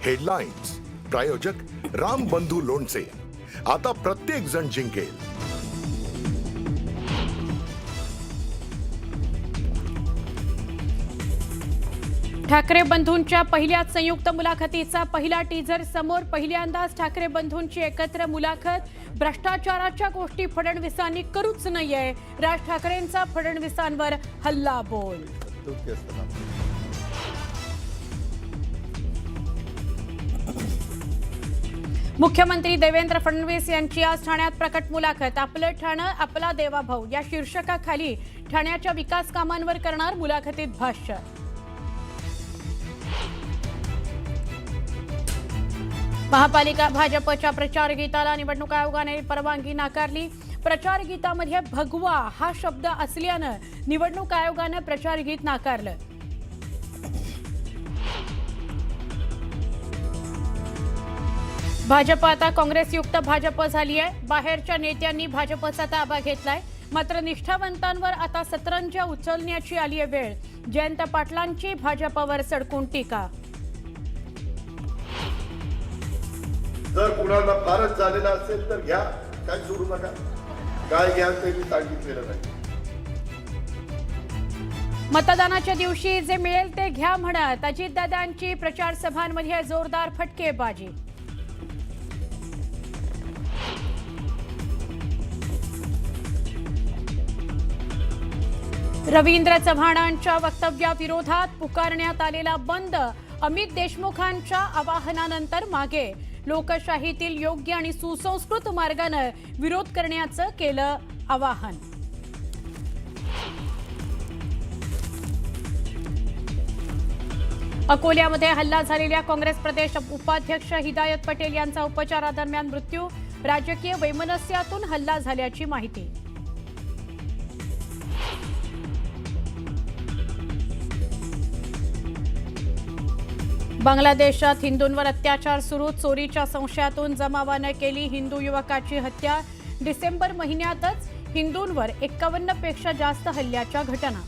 Headlines प्रायोजक राम बंधू लोणचे. आता प्रत्येक जण जिंकेल. ठाकरे बंधूंच्या पहिल्याच संयुक्त मुलाखतीचा पहिला टीझर समोर. पहिल्यांदाच ठाकरे बंधूंची एकत्र मुलाखत. भ्रष्टाचाराच्या गोष्टी फडणवीसांनी करूच नाहीये. राज ठाकरेंचा फडणवीसांवर हल्ला बोल. मुख्यमंत्री देवेंद्र फडणवीस यांची आज ठाण्यात प्रकट मुलाखत. आपलं ठाणं आपला देवाभाऊ या शीर्षकाखाली ठाण्याच्या विकास कामांवर करणार मुलाखतीत भाष्य. महापालिका भाजपच्या प्रचार गीताला निवडणूक आयोगाने परवानगी नाकारली. प्रचार गीतामध्ये भगवा हा शब्द असल्यानं निवडणूक आयोगानं प्रचार गीत नाकारलं. भाजप आता काँग्रेसयुक्त भाजप झाली आहे. बाहेरच्या नेत्यांनी भाजपचा ताबा घेतलाय. मात्र निष्ठावंतांवर आता सतरंजा उचलण्याची आली आहे वेळ. जयंत पाटलांची भाजपवर सडकून टीका. जर कुणाला फारच झालेला असेल तर घ्या, काय सोडू नका. काय घ्या ते मी सांगितलेलं नाही. मतदानाच्या दिवशी जे मिळेल ते घ्या म्हणत अजितदादांची प्रचार सभांमध्ये जोरदार फटकेबाजी. रवींद्र चव्हाणांच्या वक्तव्याविरोधात पुकारण्यात आलेला बंद. अमित देशमुखांच्या आवाहनानंतर मागे. लोकशाहीतील योग्य आणि सुसंस्कृत मार्गाने विरोध करण्याचं केलं आवाहन. अकोल्यामध्ये हल्ला झालेल्या काँग्रेस प्रदेश उपाध्यक्ष हिदायत पटेल यांचा उपचारादरम्यान मृत्यू. राजकीय वैमनस्यातून हल्ला झाल्याची माहिती. बांगलादेशात हिंदूंवर अत्याचार सुरू. चोरीच्या संशयातून जमावानं केली हिंदू युवकाची हत्या. डिसेंबर महिन्यातच हिंदूंवर 51 पेक्षा जास्त हल्ल्याच्या घटना.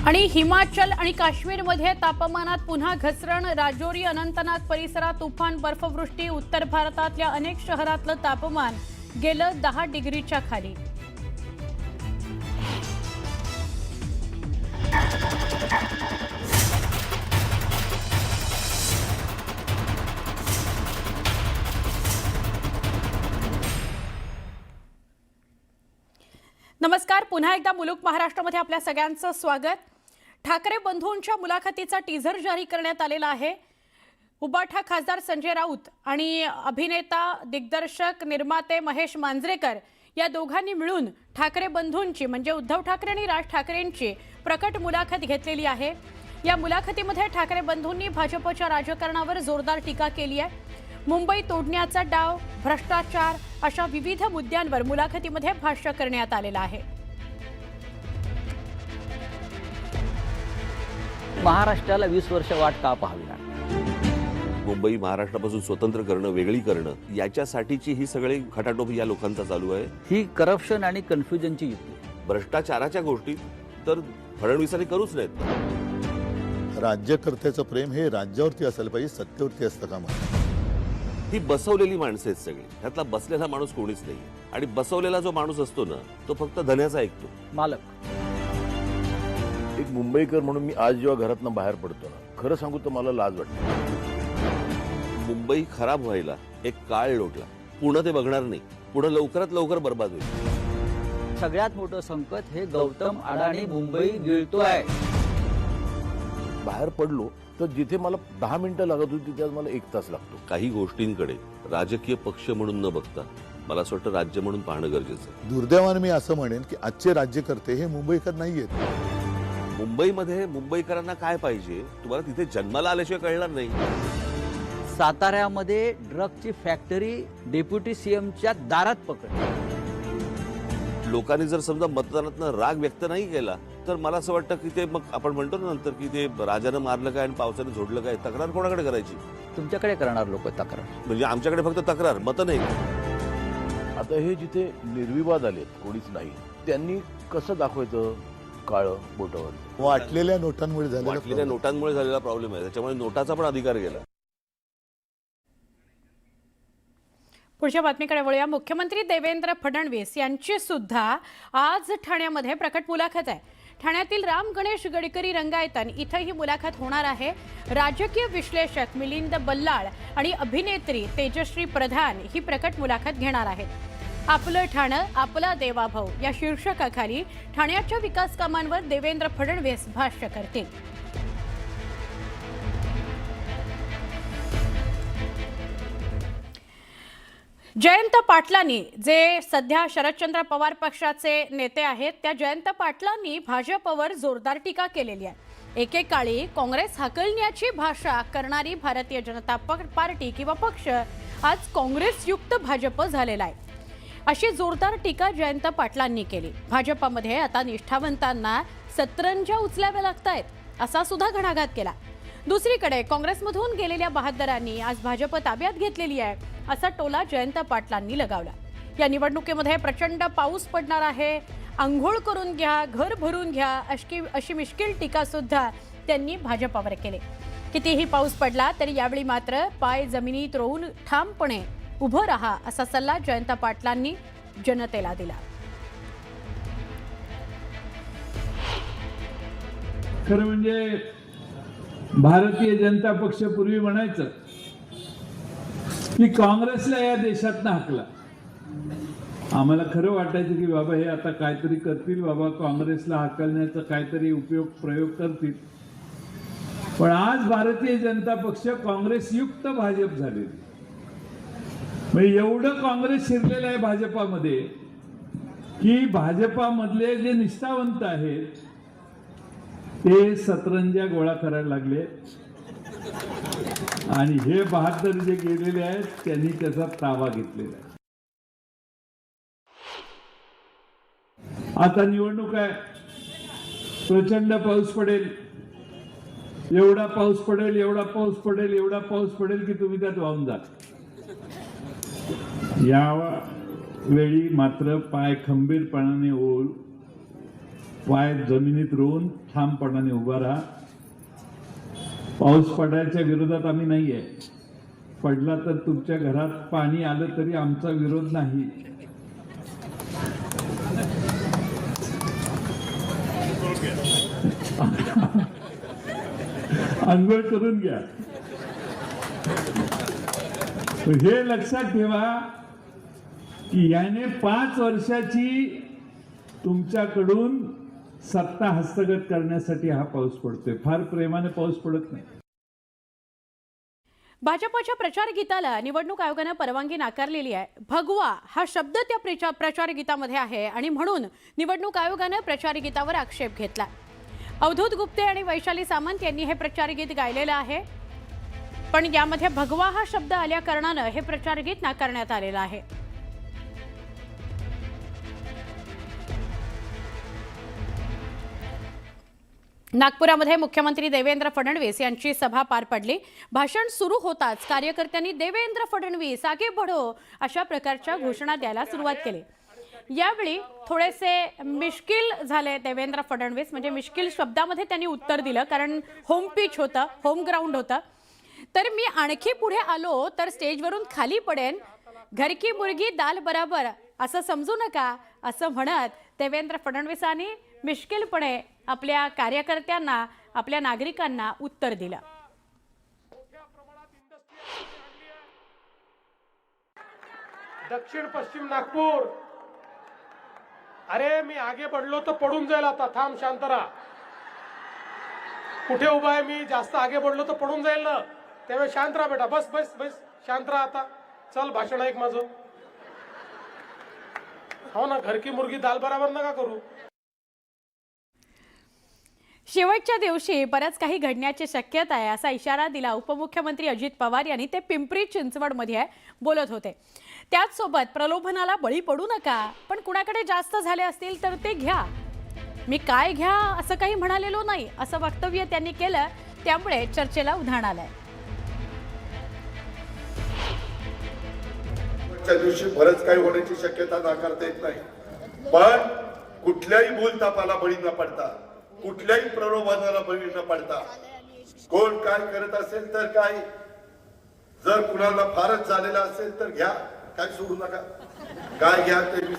आणि हिमाचल आणि काश्मीरमध्ये तापमानात पुन्हा घसरण. राजौरी अनंतनाग परिसरात तुफान बर्फवृष्टी. उत्तर भारतातल्या अनेक शहरातलं तापमान गेलं 10 डिग्रीच्या खाली. नमस्कार. पुन्हा एकदा मुलुक महाराष्ट्रामध्ये आपल्या सगळ्यांचं स्वागत. ठाकरे बंधूंच्या मुलाखतीचा टीझर जारी करण्यात आलेला आहे. उबाठा खासदार संजय राऊत आणि अभिनेता दिग्दर्शक निर्माते महेश मांजरेकर या दोघांनी मिळून ठाकरे बंधूंची म्हणजे उद्धव ठाकरे आणि राज ठाकरेंची प्रकट मुलाखत घेतलेली आहे. या मुलाखतीमध्ये ठाकरे बंधूंनी भाजपच्या राजकारणावर जोरदार टीका केली आहे. मुंबई तोडण्याचा डाव, भ्रष्टाचार अशा विविध मुद्द्यांवर मुलाखतीमध्ये भाष्य करण्यात आलेलं आहे. महाराष्ट्राला 20 वर्ष वाट का पाहावी लागली? मुंबई महाराष्ट्रापासून स्वतंत्र करणं, वेगळी करणं याच्यासाठीची ही सगळी खटाटोप या लोकांचा चालू आहे. ही करप्शन आणि कन्फ्युजनची युती. भ्रष्टाचाराच्या गोष्टी तर फडणवीसांनी करूच नाहीत. राज्यकर्त्याचं प्रेम हे राज्यावरती असायला पाहिजे, सत्तेवरती असतं का मला. ही बसवलेली माणसं आहेत सगळी. ह्यातला बसलेला माणूस कोणीच नाही. आणि बसवलेला जो माणूस असतो ना तो फक्त धन्याचा ऐकतो. मालक. एक मुंबईकर म्हणून मी आज जेव्हा घरातनं बाहेर पडतो ना, खरं सांगू तर मला लाज वाटते. मुंबई खराब व्हायला एक काळ लोटला. पुढं ते बघणार नाही. पुढं लवकरात लवकर बर्बाद होईल. सगळ्यात मोठं संकट हे गौतम अडाणी मुंबई गिळतोय. बाहेर पडलो तर जिथे मला 10 मिनिटं लागत होती तिथे आज मला 1 तास लागतो. काही गोष्टींकडे राजकीय पक्ष म्हणून न बघता मला असं वाटतं राज्य म्हणून पाहणं गरजेचं आहे. दुर्दैवाने मी असं म्हणेन की आजचे राज्यकर्ते हे मुंबईकर नाहीयेत. मुंबईमध्ये मुंबईकरांना काय पाहिजे तुम्हाला तिथे जन्माला आल्याशिवाय कळणार नाही. साताऱ्यामध्ये ड्रगची फॅक्टरी डेप्युटी सीएमच्या दारात पकडली. लोकांनी जर समजा मतदानातनं राग व्यक्त नाही केला तर मला असं वाटतं की ते मग आपण म्हणतो ना नंतर की ते राजानं मारलं काय आणि पावसाने झोडलं काय. तक्रार कोणाकडे करायची? तुमच्याकडे करणार लोक तक्रार. म्हणजे आमच्याकडे फक्त तक्रार, मतं नाही. आता हे जिथे निर्विवाद आलेत, कोणीच नाही, त्यांनी कसं दाखवायचं काळं बोटावर. वाटलेल्या नोटांमुळे झालेला वाटलेल्या नोटांमुळे झालेला प्रॉब्लेम आहे, त्याच्यामुळे नोटाचा पण अधिकार गेला. पुढच्या बातमीकडे वळूया. मुख्यमंत्री देवेंद्र फडणवीस यांची सुद्धा आज ठाण्यामध्ये प्रकट मुलाखत आहे. ठाण्यातील राम गणेश गडकरी रंगायतन इथं ही मुलाखत होणार आहे. राजकीय विश्लेषक मिलिंद बल्लाळ आणि अभिनेत्री तेजश्री प्रधान ही प्रकट मुलाखत घेणार आहेत. आपलं ठाणं आपला देवाभाऊ या शीर्षकाखाली ठाण्याच्या विकास कामांवर देवेंद्र फडणवीस भाष्य करतील. जयंत पाटलांनी, जे सध्या शरदचंद्र पवार पक्षाचे नेते आहेत, त्या जयंत पाटलांनी भाजपवर जोरदार टीका केलेली आहे. एकेकाळी काँग्रेस हाकलण्याची भाषा करणारी भारतीय जनता पार्टी किंवा पक्ष आज काँग्रेसयुक्त भाजप झालेला आहे, अशी जोरदार टीका जयंत पाटलांनी केली. भाजपमध्ये आता निष्ठावंतांना सतरंजा उचलाव्या लागतायत, असा सुद्धा घणाघात केला. दुसरीकडे काँग्रेसमधून गेलेल्या बहादरांनी आज भाजप ताब्यात घेतलेली आहे, असा टोला जयंत पाटलांनी लगावला. या निवडणुकीमध्ये प्रचंड पाऊस पडणार आहे, आंघोळ करून घ्या, घर भरून घ्या, अशी मिश्किल टीका सुद्धा त्यांनी भाजपावर केली. कितीही पाऊस पडला तरी यावेळी मात्र पाय जमिनीत रोवून ठामपणे उभं राहा, असा सल्ला जयंत पाटलांनी जनतेला दिला. खरं म्हणजे भारतीय जनता पक्ष पूर्वी म्हणायचं की काँग्रेसला या देशात हाकला. आम्हाला खरं वाटायचं की बाबा हे आता काहीतरी करतील, बाबा काँग्रेसला हाकलण्याचा काहीतरी प्रयोग करतील. पण आज भारतीय जनता पक्ष काँग्रेसयुक्त भाजप झालेली. म्हणजे एवढं काँग्रेस शिरलेलं आहे भाजपामध्ये की भाजपामधले जे निष्ठावंत आहेत ते सतरंजा गोळा करायला लागले आणि हे बहादर जे गेलेले आहेत त्यांनी त्याचा ताबा घेतलेला आहे. आता निवडणूक आहे, प्रचंड पाऊस पडेल, एवढा पाऊस पडेल, एवढा पाऊस पडेल, एवढा पाऊस पडेल की तुम्ही त्यात वाहून जा. या वेळी मात्र पाय खंबीरपणाने पाय जमिनीत रोवून ठामपणाने उभा राहा. पाऊस पडायच्या विरोधात आम्ही नाहीये, पडला तर तुमच्या घरात पाणी आलं तरी आमचा विरोध नाही. आंघोळ करून घ्या. हे लक्षात ठेवा की याने 5 वर्षाची तुमच्याकडून सत्ता हस्तगत करण्यासाठी हा पाऊस पडतोय. फार प्रेमाने पाऊस पडत नाही. भाजपच्या प्रचार गीताला निवडणूक आयोगाने परवानगी नाकारलेली आहे. भगवा हा शब्द त्या प्रचार गीतामध्ये आहे आणि म्हणून निवडणूक आयोगाने प्रचार गीतावर आक्षेप घेतला. अवधूत गुप्ते आणि वैशाली सामंत यांनी हे प्रचार गीत गायलेलं आहे, पण यामध्ये भगवा हा शब्द आल्या कारणानं हे प्रचार गीत नाकारण्यात आलेलं आहे. नागपुरामध्ये मुख्यमंत्री देवेंद्र फडणवीस यांची सभा पार पडली. भाषण सुरू होताच कार्यकर्त्यांनी देवेंद्र फडणवीस आगे बढो अशा प्रकारच्या घोषणा द्यायला सुरुवात केली. यावेळी थोडेसे मिश्किल झाले देवेंद्र फडणवीस, म्हणजे मिश्किल शब्दामध्ये त्यांनी उत्तर दिलं, कारण होम पिच होतं, होम ग्राउंड होतं. तर मी आणखी पुढे आलो तर स्टेजवरून खाली पडेन, घर की मुर्गी दाल बराबर असं समजू नका, असं म्हणत देवेंद्र फडणवीसांनी मिश्किलपणे आपल्या कार्यकर्त्यांना, आपल्या नागरिकांना उत्तर दिलं. दक्षिण पश्चिम नागपूर, अरे मी आगे बढ़लो तो पडून जाईल. आता थांब, शांत राहा. कुठे उभा आहे मी? जास्त आगे बढ़लो तो पडून जाईल ना, त्यामुळे शांत राहा बेटा. बस बस बस, शांत राहा. आता चल, भाषण ऐक माझं. हो ना, घर की मुर्गी दाल बराबर नका करू. शेवटच्या दिवशी बरंच काही घडण्याची शक्यता आहे, असा इशारा दिला उपमुख्यमंत्री अजित पवार यांनी. ते पिंपरी चिंचवडमध्ये बोलत होते. त्याचसोबत प्रलोभनाला बळी पडू नका, पण कुणाकडे जास्त झाले असतील तर ते घ्या, मी काय घ्या असं काही म्हणालेलो नाही, असं वक्तव्य त्यांनी केलं. त्यामुळे चर्चेला उधाण आलंय. त्या दिवशी बरंच काही होण्याची शक्यता नाकारता येत नाही, पण कुठल्याही बोलतापाला बळी न पडता, कुठल्याही प्रलोभनाला बळी न पडता, कोण काय करत असेल तर काय, जर कुणाला फारच झालेला असेल तर घ्या, काय सोडू नका. काय घ्या ते मी